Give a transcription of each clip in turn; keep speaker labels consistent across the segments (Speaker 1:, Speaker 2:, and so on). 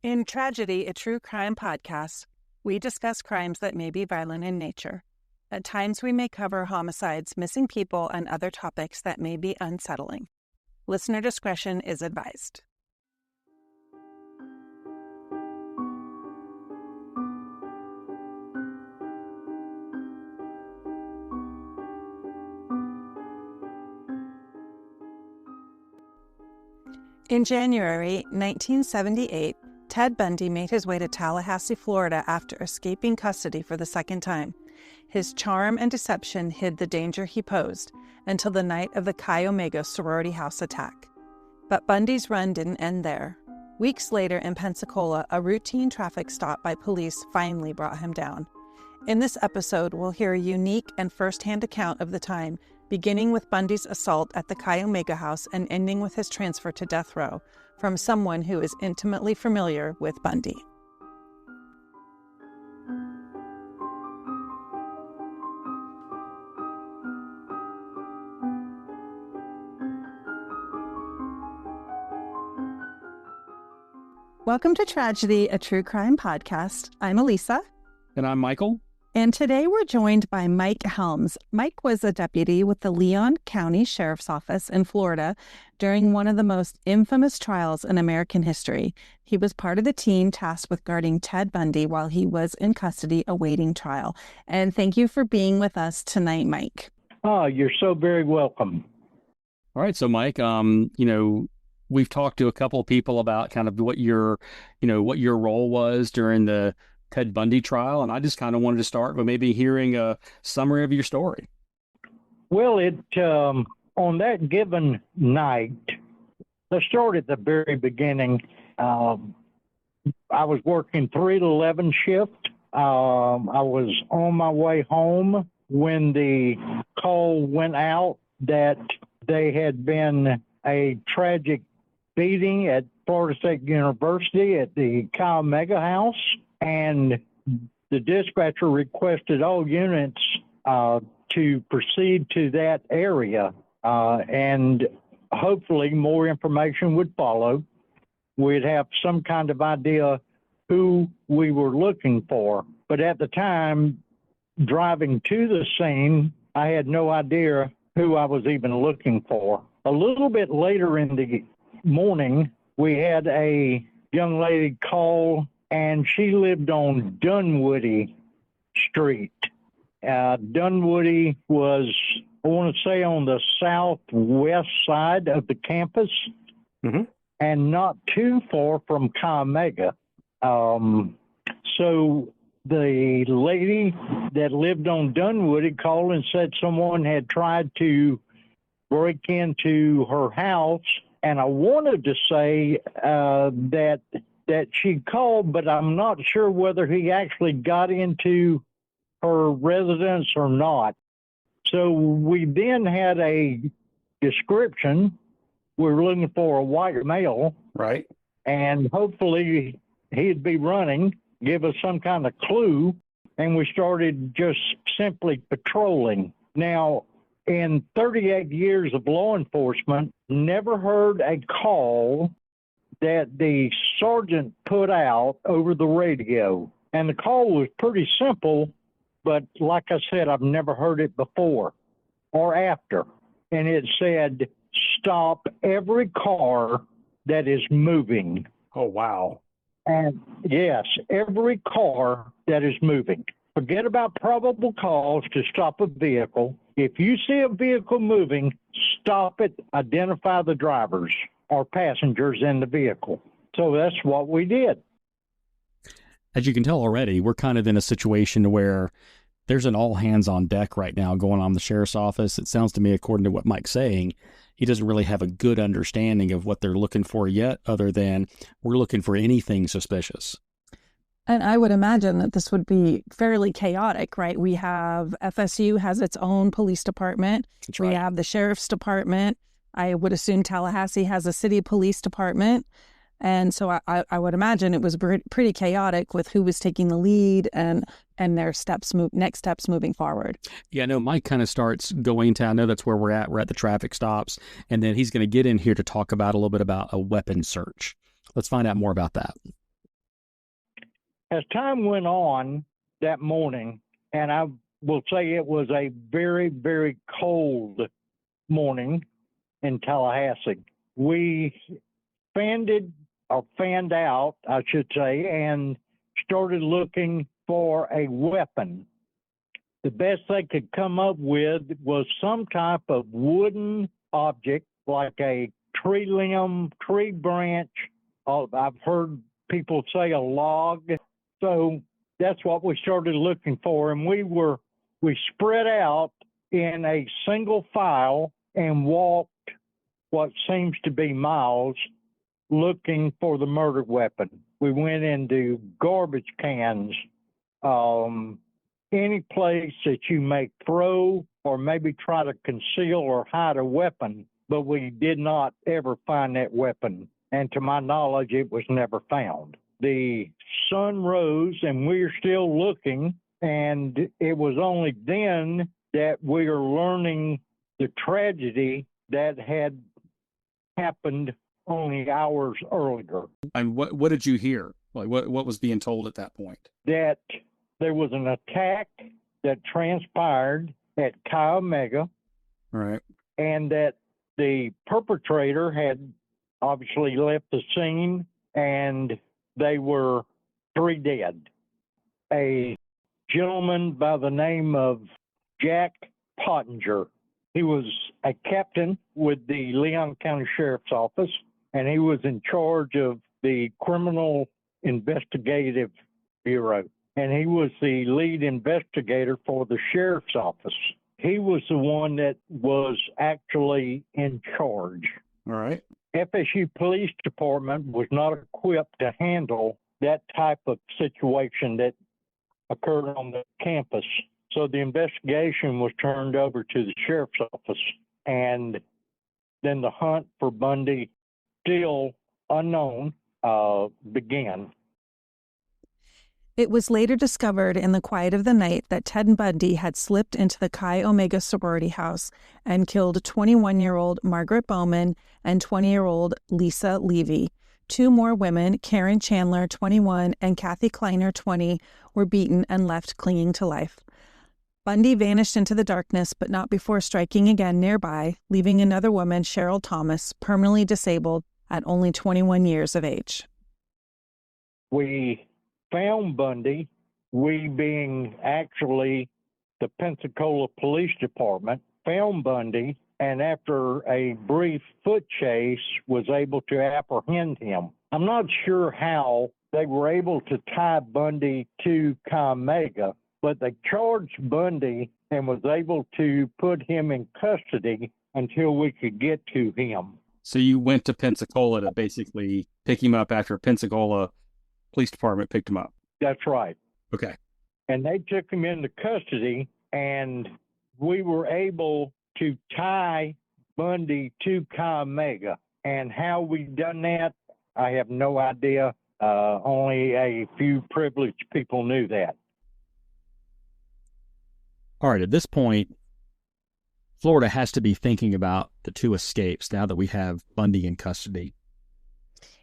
Speaker 1: In Tragedy, a true crime podcast, we discuss crimes that may be violent in nature. At times, we may cover homicides, missing people, and other topics that may be unsettling. Listener discretion is advised. In January 1978, Ted Bundy made his way to Tallahassee, Florida after escaping custody for the second time. His charm and deception hid the danger he posed until the night of the Chi Omega sorority house attack. But Bundy's run didn't end there. Weeks later in Pensacola, a routine traffic stop by police finally brought him down. In this episode, we'll hear a unique and first-hand account of the time, beginning with Bundy's assault at the Chi Omega house and ending with his transfer to death row, from someone who is intimately familiar with Bundy. Welcome to Tragedy, a true crime podcast. I'm Elisa.
Speaker 2: And I'm Michael.
Speaker 1: And today we're joined by Mike Helms. Mike was a deputy with the Leon County Sheriff's Office in Florida during one of the most infamous trials in American history. He was part of the team tasked with guarding Ted Bundy while he was in custody awaiting trial. And thank you for being with us tonight, Mike.
Speaker 3: Oh, you're so very welcome.
Speaker 2: All right. So, Mike, we've talked to a couple of people about kind of what your role was during the Ted Bundy trial, and I just kind of wanted to start by maybe hearing a summary of your story.
Speaker 3: Well, on that given night, let's start at the very beginning. I was working 3 to 11 shift. I was on my way home when the call went out that there had been a tragic beating at Florida State University at the Chi Omega house. And the dispatcher requested all units to proceed to that area, and hopefully more information would follow. We'd have some kind of idea who we were looking for. But at the time, driving to the scene, I had no idea who I was even looking for. A little bit later in the morning, we had a young lady call, and she lived on Dunwoody Street. Dunwoody was, I want to say, on the southwest side of the campus, and not too far from Chi Omega. So the lady that lived on Dunwoody called and said someone had tried to break into her house, and I wanted to say that she called, but I'm not sure whether he actually got into her residence or not. So we then had a description. We were looking for a white male.
Speaker 2: Right.
Speaker 3: And hopefully he'd be running, give us some kind of clue, and we started just simply patrolling. Now, in 38 years of law enforcement, never heard a call that the sergeant put out over the radio. And the call was pretty simple, but like I said, I've never heard it before or after. And it said, stop every car that is moving.
Speaker 2: Oh, wow.
Speaker 3: And yes, every car that is moving. Forget about probable cause to stop a vehicle. If you see a vehicle moving, stop it, identify the drivers or passengers in the vehicle. So that's what we did.
Speaker 2: As you can tell already, we're kind of in a situation where there's an all hands on deck right now going on in the sheriff's office. It sounds to me, according to what Mike's saying, he doesn't really have a good understanding of what they're looking for yet, other than we're looking for anything suspicious.
Speaker 1: And I would imagine that this would be fairly chaotic, right? We have FSU has its own police department.
Speaker 2: That's right.
Speaker 1: We have the sheriff's department. I would assume Tallahassee has a city police department. And so I would imagine it was pretty chaotic with who was taking the lead and their next steps moving forward.
Speaker 2: Yeah, no, Mike kind of starts going to, I know that's where we're at. We're at the traffic stops. And then he's going to get in here to talk about a little bit about a weapon search. Let's find out more about that.
Speaker 3: As time went on that morning, and I will say it was a very, very cold morning in Tallahassee, we fanned out, I should say, and started looking for a weapon. The best they could come up with was some type of wooden object, like a tree limb, tree branch. I've heard people say a log. So that's what we started looking for. And we spread out in a single file and walked what seems to be miles looking for the murder weapon. We went into garbage cans, any place that you may throw or maybe try to conceal or hide a weapon, but we did not ever find that weapon. And to my knowledge, it was never found. The sun rose and we were still looking, and it was only then that we were learning the tragedy that had happened only hours earlier.
Speaker 2: And what did you hear? Like what was being told at that point?
Speaker 3: That there was an attack that transpired at Chi Omega.
Speaker 2: Right.
Speaker 3: And that the perpetrator had obviously left the scene, and they were 3 dead. A gentleman by the name of Jack Pottinger. He was a captain with the Leon County Sheriff's Office, and he was in charge of the Criminal Investigative Bureau. And he was the lead investigator for the Sheriff's Office. He was the one that was actually in charge.
Speaker 2: All right.
Speaker 3: FSU Police Department was not equipped to handle that type of situation that occurred on the campus. So the investigation was turned over to the Sheriff's Office. And then the hunt for Bundy, still unknown, began.
Speaker 1: It was later discovered in the quiet of the night that Ted Bundy had slipped into the Chi Omega sorority house and killed 21-year-old Margaret Bowman and 20-year-old Lisa Levy. 2 more women, Karen Chandler, 21, and Kathy Kleiner, 20, were beaten and left clinging to life. Bundy vanished into the darkness, but not before striking again nearby, leaving another woman, Cheryl Thomas, permanently disabled at only 21 years of age.
Speaker 3: We found Bundy, we being actually the Pensacola Police Department, found Bundy, and after a brief foot chase was able to apprehend him. I'm not sure how they were able to tie Bundy to Chi Omega, but they charged Bundy and was able to put him in custody until we could get to him.
Speaker 2: So you went to Pensacola to basically pick him up after Pensacola Police Department picked him up?
Speaker 3: That's right.
Speaker 2: Okay.
Speaker 3: And they took him into custody, and we were able to tie Bundy to Chi Omega. And how we done that, I have no idea. Only a few privileged people knew that.
Speaker 2: All right, at this point, Florida has to be thinking about the 2 escapes now that we have Bundy in custody.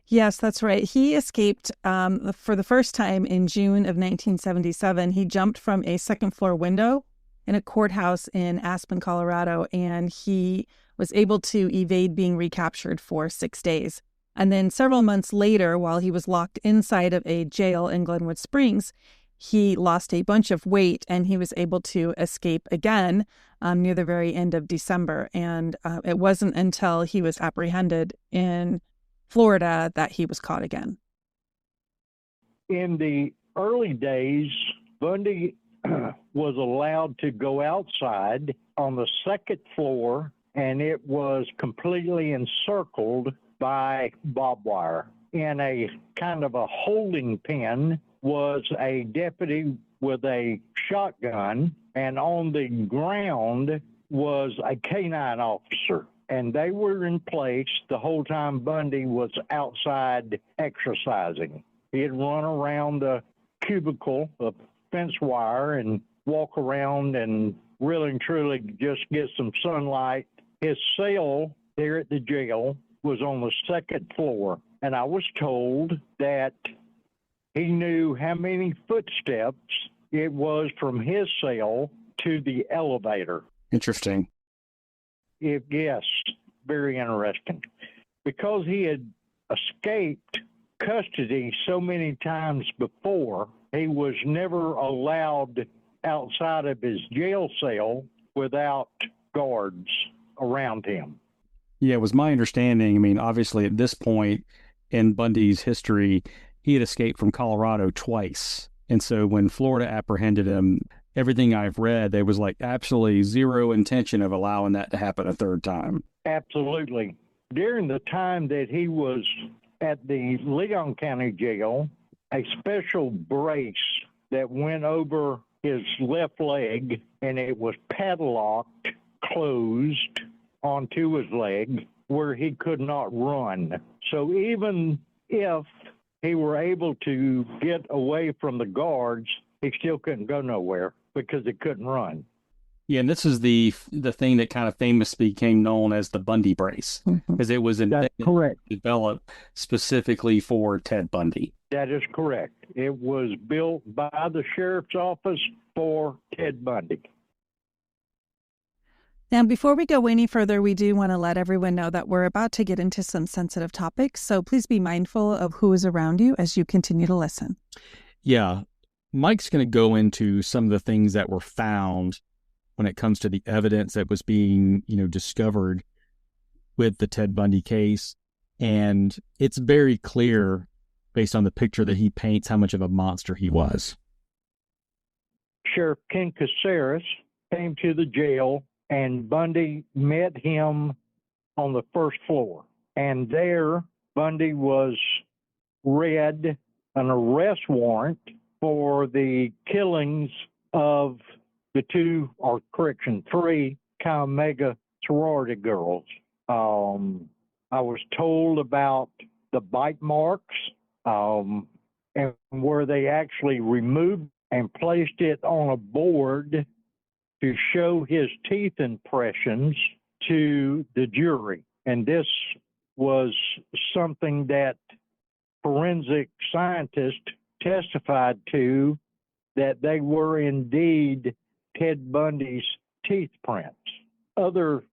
Speaker 1: Yes, that's right. He escaped for the first time in June of 1977. He jumped from a second-floor window in a courthouse in Aspen, Colorado, and he was able to evade being recaptured for 6 days. And then several months later, while he was locked inside of a jail in Glenwood Springs, he lost a bunch of weight and he was able to escape again near the very end of December. And it wasn't until he was apprehended in Florida that he was caught again.
Speaker 3: In the early days, Bundy was allowed to go outside on the second floor, and it was completely encircled by barbed wire. In a kind of a holding pen was a deputy with a shotgun, and on the ground was a canine officer. And they were in place the whole time Bundy was outside exercising. He'd run around the cubicle of fence wire and walk around and really and truly just get some sunlight. His cell there at the jail was on the second floor. And I was told that He knew how many footsteps it was from his cell to the elevator.
Speaker 2: Interesting.
Speaker 3: Yes, very interesting. Because he had escaped custody so many times before, he was never allowed outside of his jail cell without guards around him.
Speaker 2: Yeah, it was my understanding. I mean, obviously, at this point in Bundy's history, he had escaped from Colorado twice. And so when Florida apprehended him, everything I've read, there was like absolutely zero intention of allowing that to happen a third time.
Speaker 3: Absolutely. During the time that he was at the Leon County Jail, a special brace that went over his left leg, and it was padlocked, closed onto his leg where he could not run. So even if he were able to get away from the guards, he still couldn't go nowhere because he couldn't run.
Speaker 2: Yeah, and this is the thing that kind of famously became known as the Bundy brace, because it was
Speaker 3: correct.
Speaker 2: Developed specifically for Ted Bundy.
Speaker 3: That is correct. It was built by the sheriff's office for Ted Bundy.
Speaker 1: Now, before we go any further, we do want to let everyone know that we're about to get into some sensitive topics, so please be mindful of who is around you as you continue to listen.
Speaker 2: Yeah, Mike's going to go into some of the things that were found when it comes to the evidence that was being, discovered with the Ted Bundy case. And it's very clear, based on the picture that he paints, how much of a monster he was.
Speaker 3: Sheriff Ken Caceres came to the jail, and Bundy met him on the first floor. And there, Bundy was read an arrest warrant for the killings of the three Chi Omega sorority girls. I was told about the bite marks and where they actually removed and placed it on a board to show his teeth impressions to the jury. And this was something that forensic scientists testified to, that they were indeed Ted Bundy's teeth prints. Other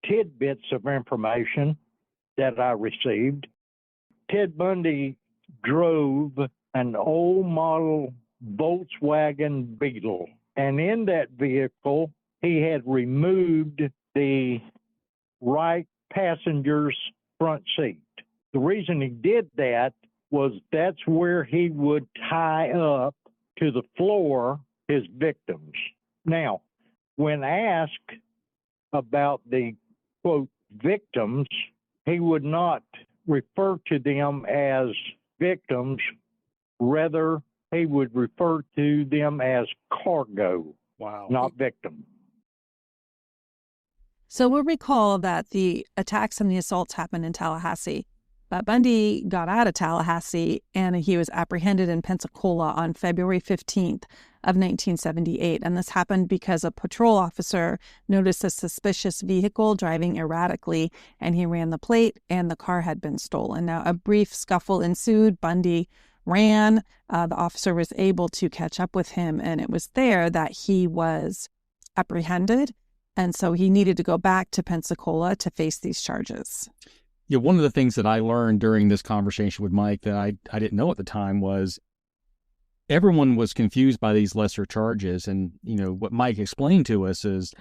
Speaker 3: tidbits of information that I received: Ted Bundy drove an old model Volkswagen Beetle, and in that vehicle, he had removed the right passenger's front seat. The reason he did that was that's where he would tie up to the floor his victims. Now, when asked about the, quote, victims, he would not refer to them as victims. Rather, he would refer to them as cargo, not victim.
Speaker 1: So we'll recall that the attacks and the assaults happened in Tallahassee. But Bundy got out of Tallahassee and he was apprehended in Pensacola on February 15th of 1978. And this happened because a patrol officer noticed a suspicious vehicle driving erratically, and he ran the plate and the car had been stolen. Now, a brief scuffle ensued. Bundy ran. The officer was able to catch up with him, and it was there that he was apprehended. And so he needed to go back to Pensacola to face these charges.
Speaker 2: Yeah, one of the things that I learned during this conversation with Mike that I didn't know at the time was everyone was confused by these lesser charges. And, what Mike explained to us is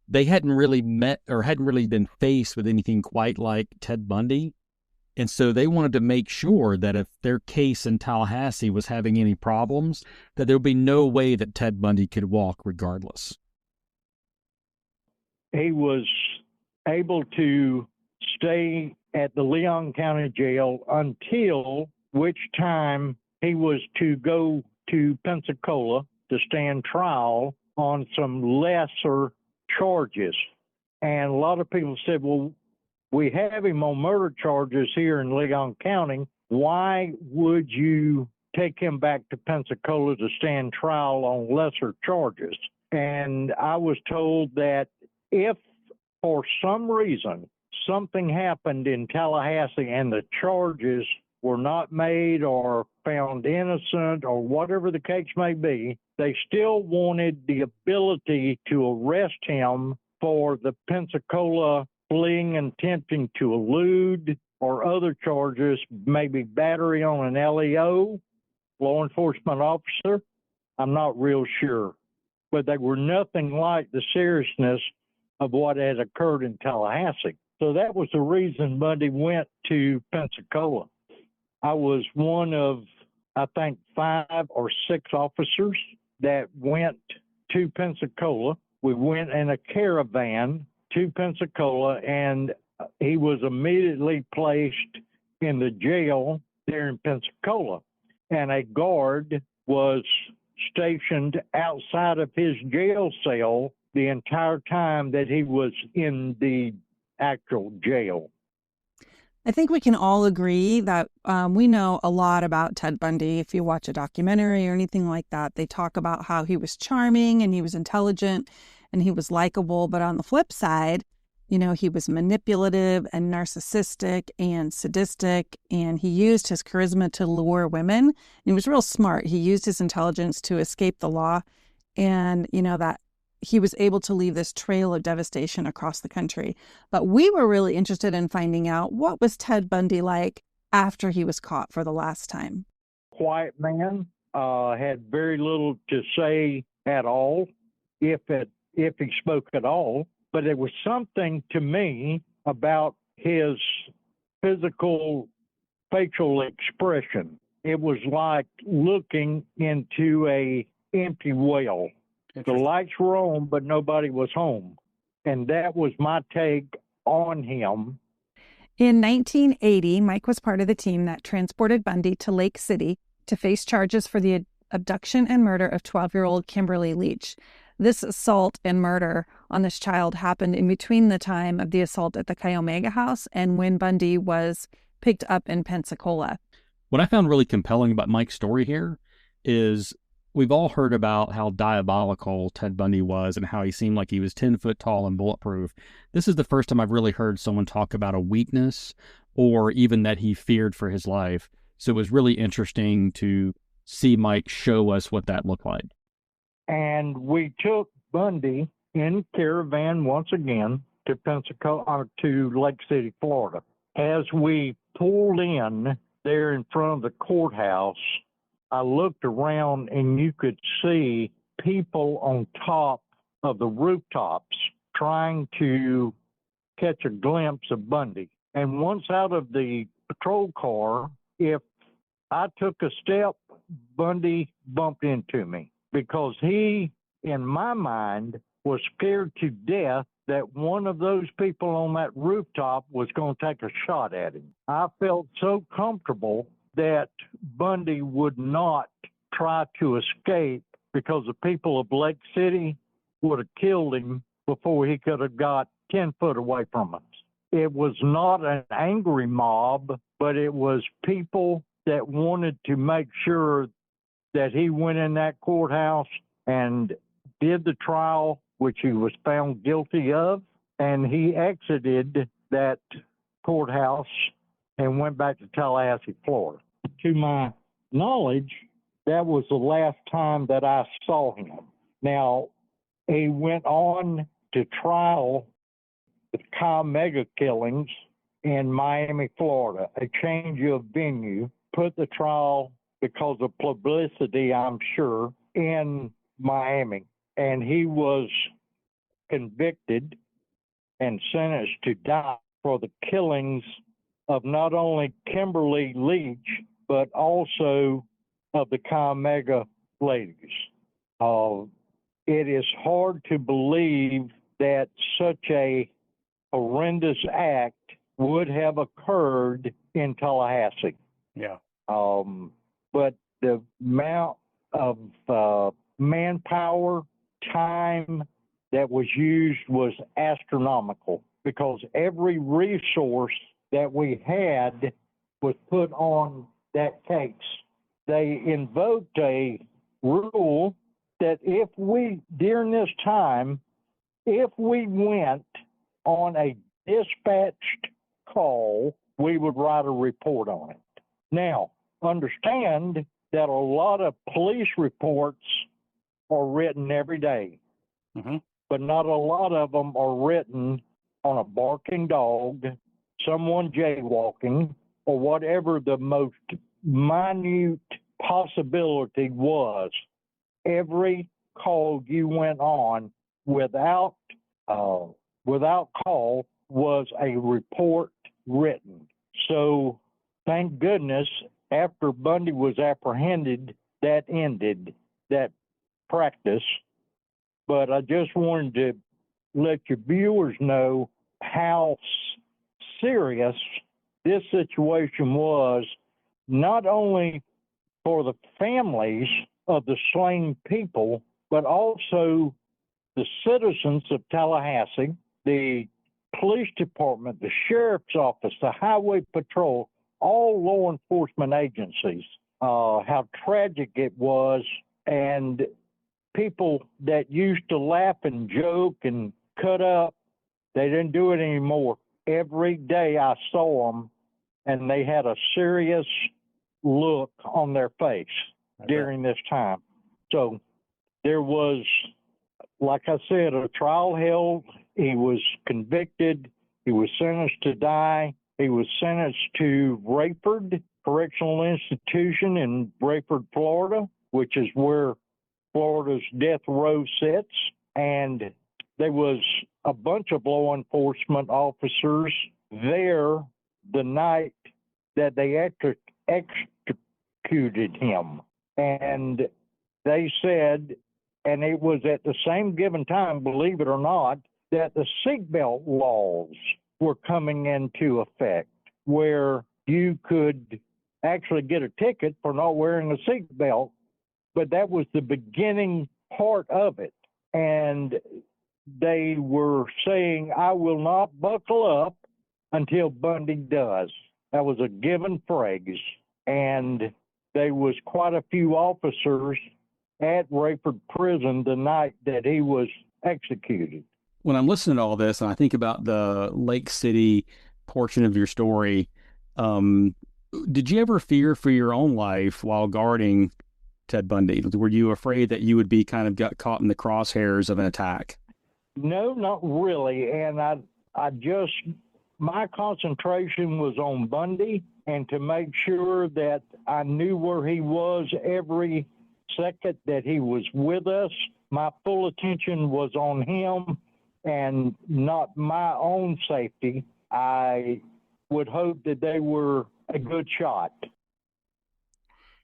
Speaker 2: they hadn't really met or hadn't really been faced with anything quite like Ted Bundy. And so they wanted to make sure that if their case in Tallahassee was having any problems, that there would be no way that Ted Bundy could walk regardless.
Speaker 3: He was able to stay at the Leon County Jail until which time he was to go to Pensacola to stand trial on some lesser charges. And a lot of people said, well, we have him on murder charges here in Leon County. Why would you take him back to Pensacola to stand trial on lesser charges? And I was told that if for some reason something happened in Tallahassee and the charges were not made or found innocent or whatever the case may be, they still wanted the ability to arrest him for the Pensacola fleeing and attempting to elude or other charges, maybe battery on an LEO, law enforcement officer. I'm not real sure. But they were nothing like the seriousness of what had occurred in Tallahassee. So that was the reason Bundy went to Pensacola. I was one of, I think, 5 or 6 officers that went to Pensacola. We went in a caravan to Pensacola, and he was immediately placed in the jail there in Pensacola. And a guard was stationed outside of his jail cell the entire time that he was in the actual jail.
Speaker 1: I think we can all agree that we know a lot about Ted Bundy. If you watch a documentary or anything like that, they talk about how he was charming and he was intelligent and he was likable. But on the flip side, you know, he was manipulative and narcissistic and sadistic, and he used his charisma to lure women. And he was real smart. He used his intelligence to escape the law, and, you know, that he was able to leave this trail of devastation across the country. But we were really interested in finding out, what was Ted Bundy like after he was caught for the last time?
Speaker 3: Quiet man, had very little to say at all, if he spoke at all. But it was something to me about his physical facial expression. It was like looking into a empty well. The lights were on, but nobody was home. And that was my take on him.
Speaker 1: In 1980, Mike was part of the team that transported Bundy to Lake City to face charges for the abduction and murder of 12-year-old Kimberly Leach. This assault and murder on this child happened in between the time of the assault at the Chi Omega house and when Bundy was picked up in Pensacola.
Speaker 2: What I found really compelling about Mike's story here is we've all heard about how diabolical Ted Bundy was and how he seemed like he was 10 foot tall and bulletproof. This is the first time I've really heard someone talk about a weakness or even that he feared for his life. So it was really interesting to see Mike show us what that looked like.
Speaker 3: And we took Bundy in caravan once again to Pensacola, to Lake City, Florida. As we pulled in there in front of the courthouse, I looked around and you could see people on top of the rooftops trying to catch a glimpse of Bundy. And once out of the patrol car, if I took a step, Bundy bumped into me, because he, in my mind, was scared to death that one of those people on that rooftop was going to take a shot at him. I felt so comfortable that Bundy would not try to escape, because the people of Lake City would have killed him before he could have got 10 foot away from us. It was not an angry mob, but it was people that wanted to make sure that he went in that courthouse and did the trial, which he was found guilty of, and he exited that courthouse and went back to Tallahassee, Florida. To my knowledge, that was the last time that I saw him. Now, he went on to trial the Chi Omega killings in Miami, Florida. A change of venue put the trial, because of publicity, I'm sure, in Miami. And he was convicted and sentenced to die for the killings of not only Kimberly Leach, but also of the Chi Omega ladies. It is hard to believe that such a horrendous act would have occurred in Tallahassee.
Speaker 2: Yeah.
Speaker 3: But the amount of manpower, time that was used was astronomical, because every resource that we had was put on that case. They invoked a rule that during this time, if we went on a dispatched call, we would write a report on it. Now, understand that a lot of police reports are written every day, but not a lot of them are written on a barking dog, someone jaywalking, or whatever the most minute possibility was. Every call you went on without call was a report written. So thank goodness after Bundy was apprehended, that ended that practice. But I just wanted to let your viewers know how serious this situation was, not only for the families of the slain people, but also the citizens of Tallahassee, the police department, the sheriff's office, the highway patrol, all law enforcement agencies, how tragic it was. And people that used to laugh and joke and cut up, they didn't do it anymore. Every day I saw them, and they had a serious look on their face during this time. So there was, like I said, a trial held. He was convicted. He was sentenced to die. He was sentenced to Rayford Correctional Institution in Rayford, Florida, which is where Florida's death row sits. And there was a bunch of law enforcement officers there the night that they executed him. And they said, and it was at the same given time, believe it or not, that the seatbelt laws were coming into effect, where you could actually get a ticket for not wearing a seatbelt. But that was the beginning part of it. And they were saying, I will not buckle up until Bundy does. That was a given phrase. And there was quite a few officers at Rayford Prison the night that he was executed.
Speaker 2: When I'm listening to all this and I think about the Lake City portion of your story, did you ever fear for your own life while guarding Ted Bundy? Were you afraid that you would be kind of got caught in the crosshairs of an attack?
Speaker 3: No, not really. And my concentration was on Bundy and to make sure that I knew where he was every second that he was with us. My full attention was on him and not my own safety. I would hope that they were a good shot.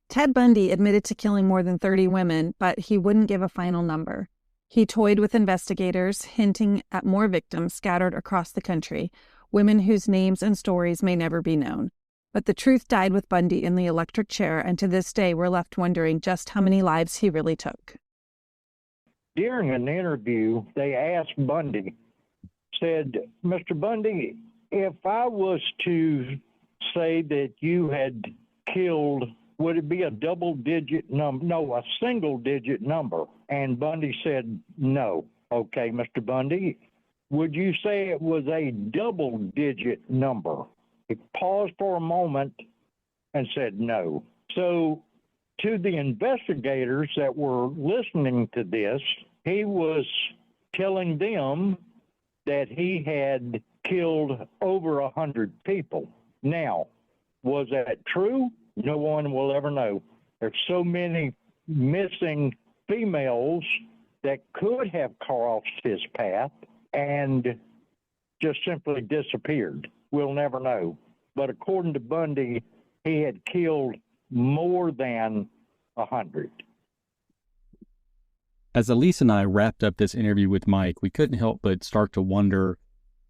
Speaker 1: Ted Bundy admitted to killing more than 30 women, but he wouldn't give a final number. He toyed with investigators, hinting at more victims scattered across the country, women whose names and stories may never be known. But the truth died with Bundy in the electric chair, and to this day we're left wondering just how many lives he really took.
Speaker 3: During an interview, they asked Bundy, said, Mr. Bundy, if I was to say that you had killed, would it be a double-digit number? No, a single-digit number. And Bundy said, no. Okay, Mr. Bundy, would you say it was a double-digit number? He paused for a moment and said no. So to the investigators that were listening to this, he was telling them that he had killed over 100 people. Now, was that true? No one will ever know. There's so many missing females that could have crossed his path and just simply disappeared. We'll never know. But according to Bundy, he had killed more than 100.
Speaker 2: As Elise and I wrapped up this interview with Mike, we couldn't help but start to wonder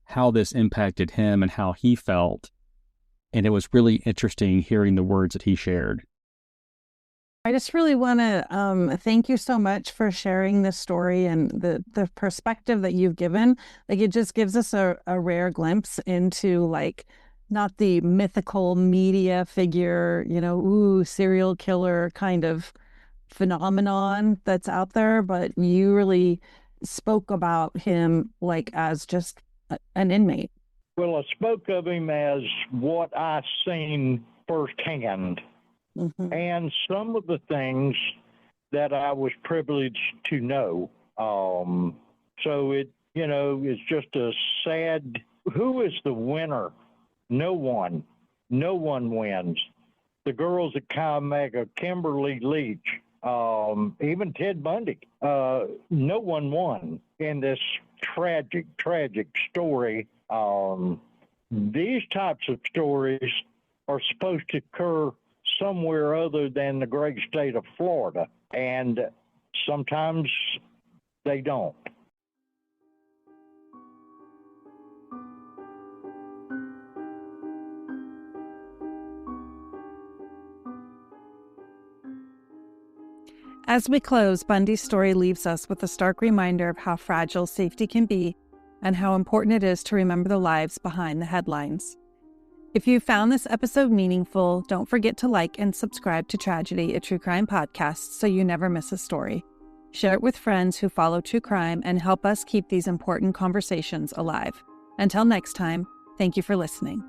Speaker 2: how this impacted him and how he felt. And it was really interesting hearing the words that he shared.
Speaker 1: I just really want to thank you so much for sharing this story and the perspective that you've given. Like, it just gives us a rare glimpse into, like, not the mythical media figure, serial killer kind of phenomenon that's out there, but you really spoke about him like as just an inmate.
Speaker 3: Well, I spoke of him as what I seen firsthand.
Speaker 1: Mm-hmm.
Speaker 3: And some of the things that I was privileged to know. So it's just a sad, who is the winner? No one. No one wins. The girls at Mega, Kimberly Leach, even Ted Bundy, no one won in this tragic story. These types of stories are supposed to occur somewhere other than the great state of Florida, and sometimes they don't.
Speaker 1: As we close, Bundy's story leaves us with a stark reminder of how fragile safety can be and how important it is to remember the lives behind the headlines. If you found this episode meaningful, don't forget to like and subscribe to Tragedy, a true crime podcast, so you never miss a story. Share it with friends who follow true crime and help us keep these important conversations alive. Until next time, thank you for listening.